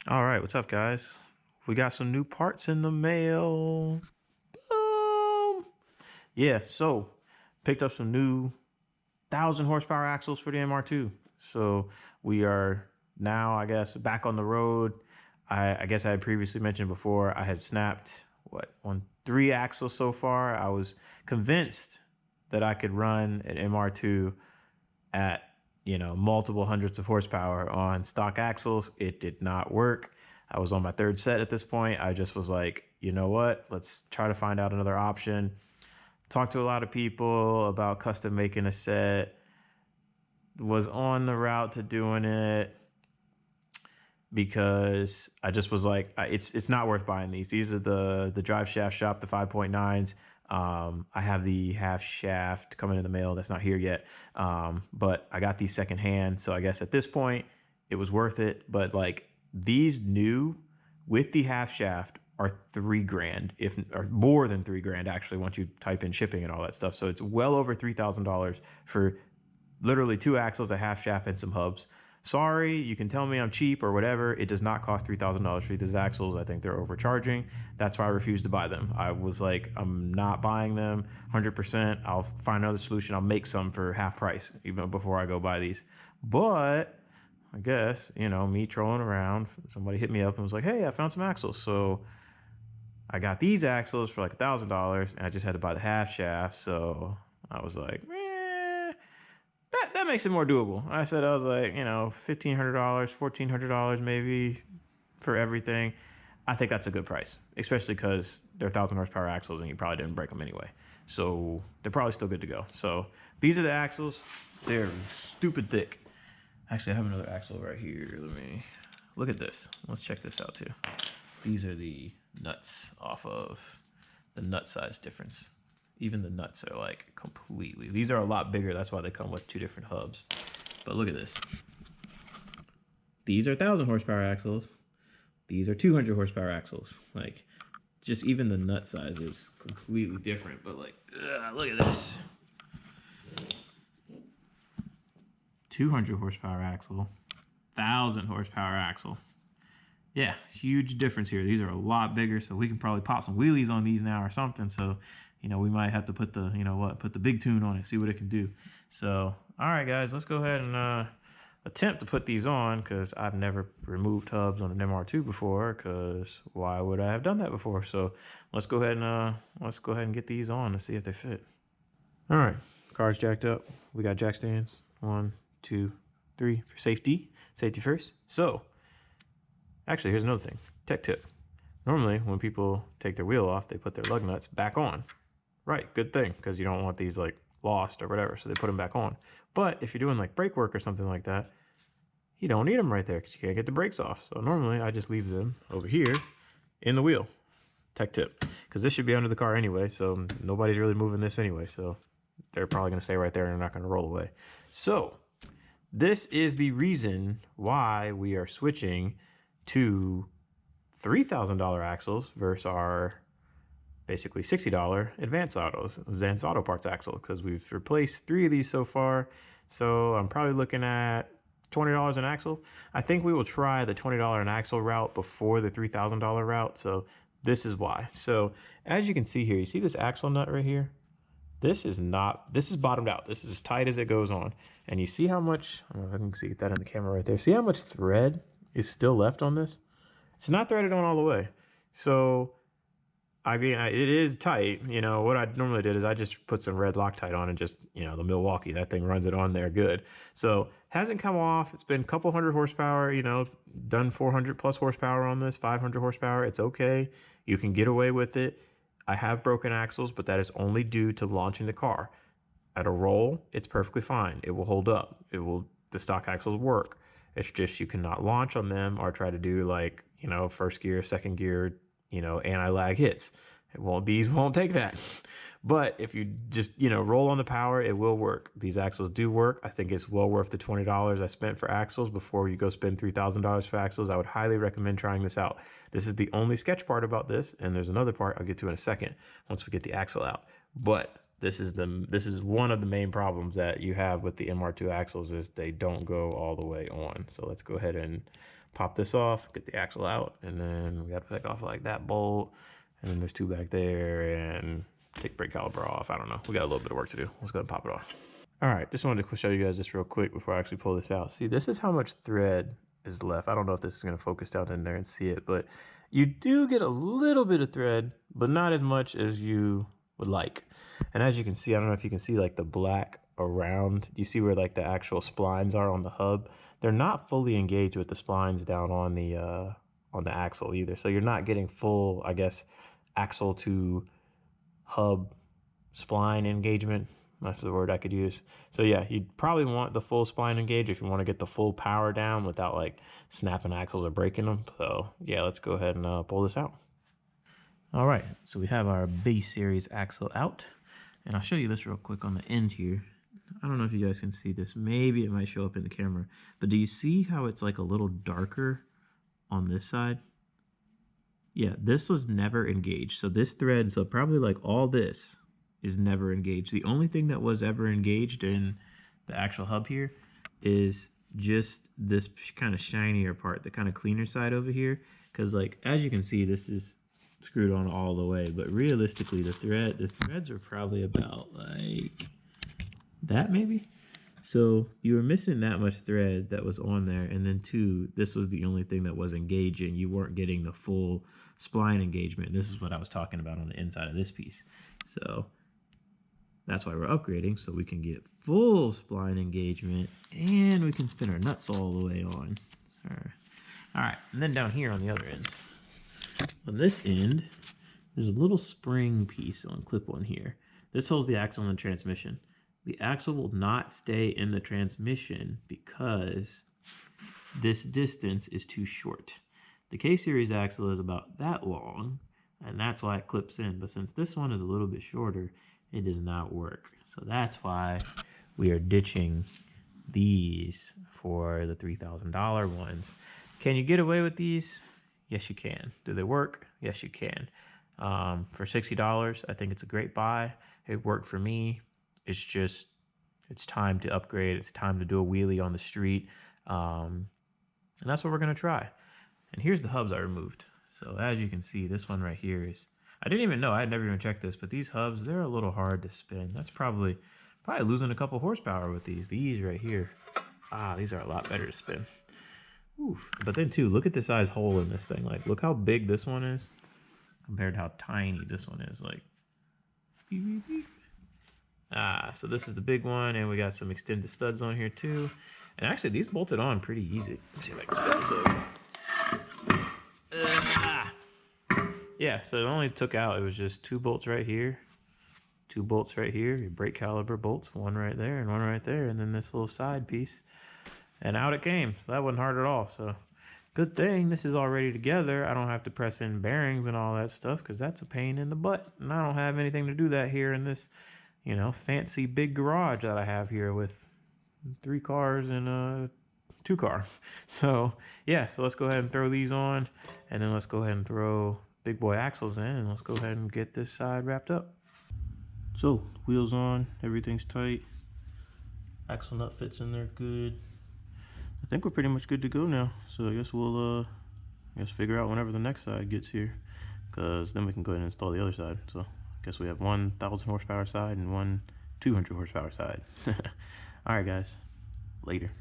All right, what's up, guys? We got some new parts in the mail. Boom! Yeah, so picked up some new 1,000 horsepower axles for the MR2. So we are now, I guess, back on the road. I guess I had previously mentioned before I had snapped three axles so far. I was convinced that I could run an MR2 at multiple hundreds of horsepower on stock axles. It did not work. I was on my third set at this point. I just was like, you know what? Let's try to find out another option. Talked to a lot of people about custom making a set. Was on the route to doing it because I just was like, it's not worth buying these. These are the drive shaft shop, the 5.9s. I have the half shaft coming in the mail. That's not here yet. But I got these secondhand. So I guess at this point it was worth it. But like these new with the half shaft are $3,000, or more than $3,000 actually, once you type in shipping and all that stuff. So it's well over $3,000 for literally two axles, a half shaft, and some hubs. Sorry, you can tell me I'm cheap or whatever. It does not cost $3,000 for these axles. I think they're overcharging. That's why I refused to buy them. I was like, I'm not buying them 100%. I'll find another solution. I'll make some for half price even before I go buy these. But I guess, me trolling around, somebody hit me up and was like, hey, I found some axles. So I got these axles for like $1,000 and I just had to buy the half shaft. So I was like, that makes it more doable. I was like, $1,500, $1,400 maybe for everything. I think that's a good price, especially because they're 1,000 horsepower axles and you probably didn't break them anyway. So they're probably still good to go. So these are the axles. They're stupid thick. Actually, I have another axle right here. Let me look at this. Let's check this out too. These are the nuts off of the nut size difference. Even the nuts are like completely, these are a lot bigger. That's why they come with two different hubs. But look at this. These are 1,000 horsepower axles. These are 200 horsepower axles. Like just even the nut size is completely different. But like, look at this. 200 horsepower axle, 1,000 horsepower axle. Yeah, huge difference here. These are a lot bigger, so we can probably pop some wheelies on these now or something. So, we might have to put the, put the big tune on it, see what it can do. So, all right, guys, let's go ahead and attempt to put these on because I've never removed hubs on an MR2 before because why would I have done that before? So let's go ahead and get these on and see if they fit. All right, car's jacked up. We got jack stands. 1, 2, 3 for safety. Safety first. So, actually, here's another thing. Tech tip. Normally, when people take their wheel off, they put their lug nuts back on. Right, good thing, because you don't want these like lost or whatever, so they put them back on. But if you're doing like brake work or something like that, you don't need them right there because you can't get the brakes off. So normally, I just leave them over here in the wheel. Tech tip. Because this should be under the car anyway, so nobody's really moving this anyway, so they're probably going to stay right there and they're not going to roll away. So this is the reason why we are switching to $3,000 axles versus our basically $60 advanced auto parts axle, because we've replaced 3 of these so far. So I'm probably looking at $20 an axle. I think we will try the $20 an axle route before the $3,000 route. So this is why. So as you can see here, you see this axle nut right here? This is bottomed out. This is as tight as it goes on. And you see how much, I don't know if I can see that in the camera right there. See how much thread is still left on this? It's not threaded on all the way. So, I mean, it is tight. What I normally did is I just put some red Loctite on and just, the Milwaukee, that thing runs it on there good. So hasn't come off. It's been a couple hundred horsepower, done 400 plus horsepower on this, 500 horsepower. It's okay. You can get away with it. I have broken axles, but that is only due to launching the car. At a roll, it's perfectly fine. It will hold up. The stock axles work. It's just you cannot launch on them or try to do like, first gear, second gear, anti-lag hits. These won't take that. But if you just, roll on the power, it will work. These axles do work. I think it's well worth the $20 I spent for axles before you go spend $3,000 for axles. I would highly recommend trying this out. This is the only sketch part about this, and there's another part I'll get to in a second once we get the axle out. But this is one of the main problems that you have with the MR2 axles is they don't go all the way on. So let's go ahead and pop this off, get the axle out, and then we got to pick off like that bolt, and then there's two back there, and take brake caliper off. I don't know. We got a little bit of work to do. Let's go ahead and pop it off. All right, just wanted to show you guys this real quick before I actually pull this out. See, this is how much thread is left. I don't know if this is going to focus down in there and see it, but you do get a little bit of thread, but not as much as you would like. And as you can see, I don't know if you can see like the black around. You see where like the actual splines are on the hub? They're not fully engaged with the splines down on the axle either. So you're not getting full, I guess, axle to hub spline engagement. That's the word I could use. So yeah, you'd probably want the full spline engage if you want to get the full power down without like snapping axles or breaking them. So yeah, let's go ahead and pull this out. All right, so we have our base series axle out, and I'll show you this real quick on the end here. I don't know if you guys can see this. Maybe it might show up in the camera, but do you see how it's like a little darker on this side? Yeah, this was never engaged. So this thread, so probably like all this is never engaged. The only thing that was ever engaged in the actual hub here is just this kind of shinier part, the kind of cleaner side over here. Because like, as you can see, this is screwed on all the way, but realistically the threads are probably about like that maybe. So you were missing that much thread that was on there, and then two, this was the only thing that was engaging. You weren't getting the full spline engagement. This is what I was talking about on the inside of this piece. So that's why we're upgrading, so we can get full spline engagement and we can spin our nuts all the way on. All right, and then down here on the other end, on this end, there's a little spring piece on clip on here. This holds the axle in the transmission. The axle will not stay in the transmission because this distance is too short. The K-Series axle is about that long, and that's why it clips in. But since this one is a little bit shorter, it does not work. So that's why we are ditching these for the $3,000 ones. Can you get away with these? Yes, you can. Do they work? Yes, you can. For $60, I think it's a great buy. It worked for me. It's just, it's time to upgrade. It's time to do a wheelie on the street. And that's what we're going to try. And here's the hubs I removed. So as you can see, this one right here is, I didn't even know, I had never even checked this, but these hubs, they're a little hard to spin. That's probably losing a couple horsepower with these. These right here, these are a lot better to spin. Oof. But then too, look at the size hole in this thing. Like, look how big this one is compared to how tiny this one is. Like, beep, beep, beep. So this is the big one, and we got some extended studs on here too. And actually, these bolted on pretty easy. Let me see if I can spin this over. Yeah, so it only took out, it was just 2 bolts right here, 2 bolts right here, your brake caliper bolts, one right there and one right there, and then this little side piece. And out it came. So that wasn't hard at all. So good thing this is already together. I don't have to press in bearings and all that stuff because that's a pain in the butt. And I don't have anything to do that here in this, you know, fancy big garage that I have here with 3 cars and a 2 car. So yeah, so let's go ahead and throw these on, and then let's go ahead and throw big boy axles in, and let's go ahead and get this side wrapped up. So wheels on, everything's tight. Axle nut fits in there good. I think we're pretty much good to go now. So I guess we'll figure out whenever the next side gets here, because then we can go ahead and install the other side. So I guess we have 1,000 horsepower side and one 200 horsepower side. All right, guys, later.